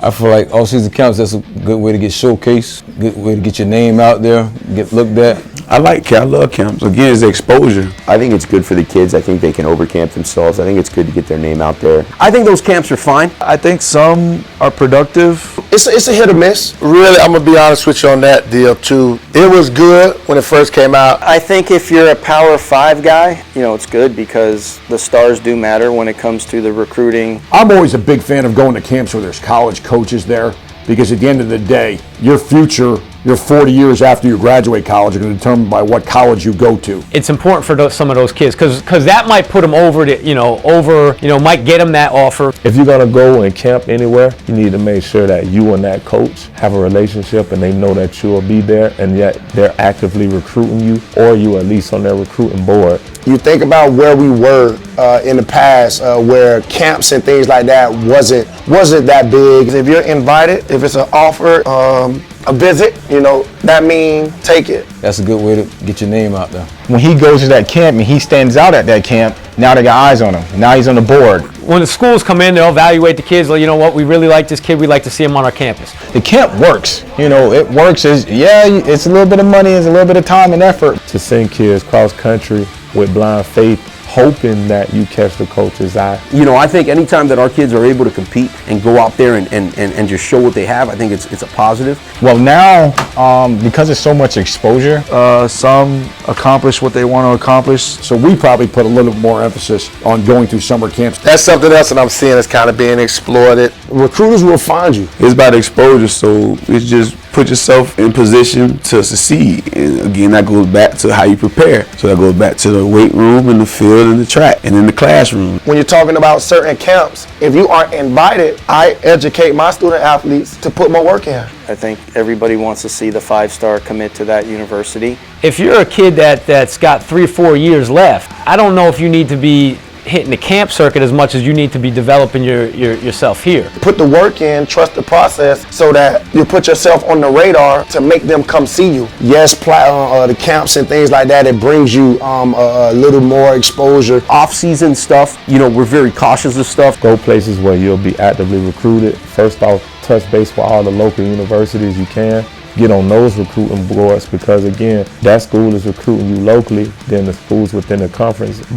I feel like all-season camps, that's a good way to get showcased, good way to get your name out there, get looked at. I love camps. Again, it's the exposure. I think it's good for the kids. I think they can overcamp themselves. I think it's good to get their name out there. I think those camps are fine. I think some are productive. It's a hit or miss. Really, I'm gonna be honest with you on that deal too. It was good when it first came out. I think if you're a Power 5 guy, you know, it's good because the stars do matter when it comes to the recruiting. I'm always a big fan of going to camps where there's college coaches there, because at the end of the day, your future, your 40 years after you graduate college are going to be determined by what college you go to. It's important for some of those kids because that might put them over might get them that offer. If you're going to go and camp anywhere, you need to make sure that you and that coach have a relationship and they know that you will be there and yet they're actively recruiting you, or you at least on their recruiting board. You think about where we were in the past, where camps and things like that wasn't that big. If you're invited, if it's an offer, a visit, you know, that means take it. That's a good way to get your name out there. When he goes to that camp and he stands out at that camp, now they got eyes on him. Now he's on the board. When the schools come in, they'll evaluate the kids. Like, you know what, we really like this kid. We'd like to see him on our campus. The camp works. You know, it works. It's a little bit of money, it's a little bit of time and effort. To send kids cross country with blind faith, hoping that you catch the coach's eye. You know, I think anytime that our kids are able to compete and go out there and just show what they have, I think it's a positive. Well, now, because there's so much exposure, Some accomplish what they want to accomplish. So we probably put a little bit more emphasis on going through summer camps. That's something else that I'm seeing is kind of being exploited. Recruiters will find you. It's about exposure, so it's just put yourself in position to succeed. And again, that goes back to how you prepare. So that goes back to the weight room and the field and the track and in the classroom. When you're talking about certain camps, if you aren't invited, I educate my student athletes to put more work in. I think everybody wants to see the 5-star commit to that university. If you're a kid that's got 3 or 4 years left, I don't know if you need to be hitting the camp circuit as much as you need to be developing yourself here. Put the work in, trust the process, so that you put yourself on the radar to make them come see you. Yes, the camps and things like that, it brings you a little more exposure. Off-season stuff, you know, we're very cautious of stuff. Go places where you'll be actively recruited. First off, touch base with all the local universities you can. Get on those recruiting boards, because again, that school is recruiting you locally, then the schools within the conference,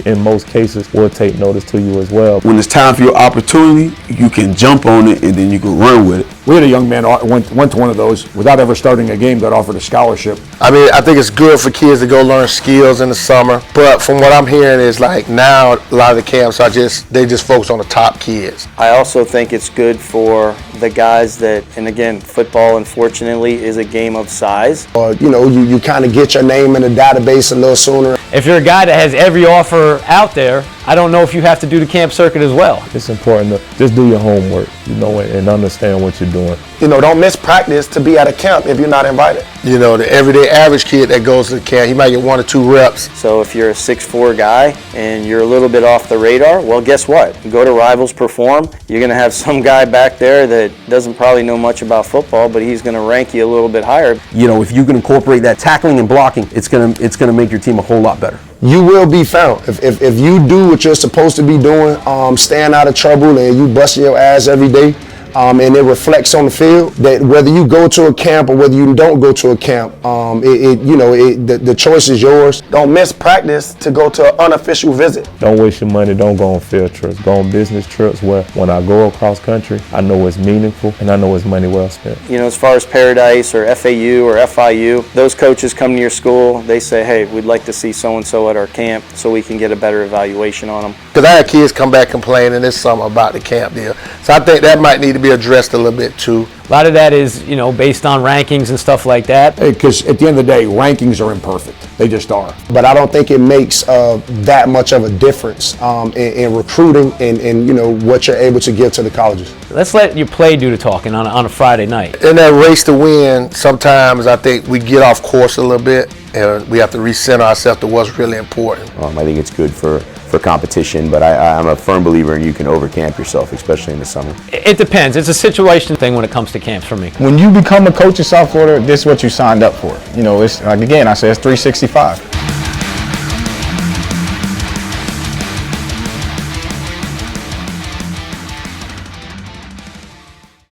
in most cases, will take notice to you as well. When it's time for your opportunity, you can jump on it and then you can run with it. We had a young man went to one of those without ever starting a game, got offered a scholarship. I mean, I think it's good for kids to go learn skills in the summer, but from what I'm hearing is like now a lot of the camps they just focus on the top kids. I also think it's good for the guys that, and again, football unfortunately is a game of size. You know, you kind of get your name in the database a little sooner. If you're a guy that has every offer out there, I don't know if you have to do the camp circuit as well. It's important to just do your homework, you know, and understand what you're doing. You know, don't miss practice to be at a camp if you're not invited. You know, the everyday average kid that goes to the camp, he might get 1 or 2 reps. So if you're a 6'4" guy and you're a little bit off the radar, well, guess what? You go to Rivals Perform, you're going to have some guy back there that doesn't probably know much about football, but he's going to rank you a little bit higher. You know, if you can incorporate that tackling and blocking, it's gonna make your team a whole lot better. You will be found. If you do what you're supposed to be doing, staying out of trouble, and you busting your ass every day, and it reflects on the field, that whether you go to a camp or whether you don't go to a camp, the choice is yours. Don't miss practice to go to an unofficial visit. Don't waste your money. Don't go on field trips. Go on business trips where when I go across country, I know it's meaningful and I know it's money well spent. You know, as far as Paradise or FAU or FIU, those coaches come to your school, they say, hey, we'd like to see so-and-so at our camp so we can get a better evaluation on them. Because I had kids come back complaining this summer about the camp deal. So I think that might need to be addressed a little bit too. A lot of that is, you know, based on rankings and stuff like that. Because at the end of the day, rankings are imperfect. They just are. But I don't think it makes that much of a difference in recruiting and you know, what you're able to give to the colleges. Let's let your play do the talking on a Friday night. In that race to win, sometimes I think we get off course a little bit and we have to recenter ourselves to what's really important. I think it's good for competition, but I'm a firm believer in you can overcamp yourself, especially in the summer. It depends. It's a situation thing when it comes to camps for me. when you become a coach in South Florida, this is what you signed up for. You know, it's like, again, I say it's 365.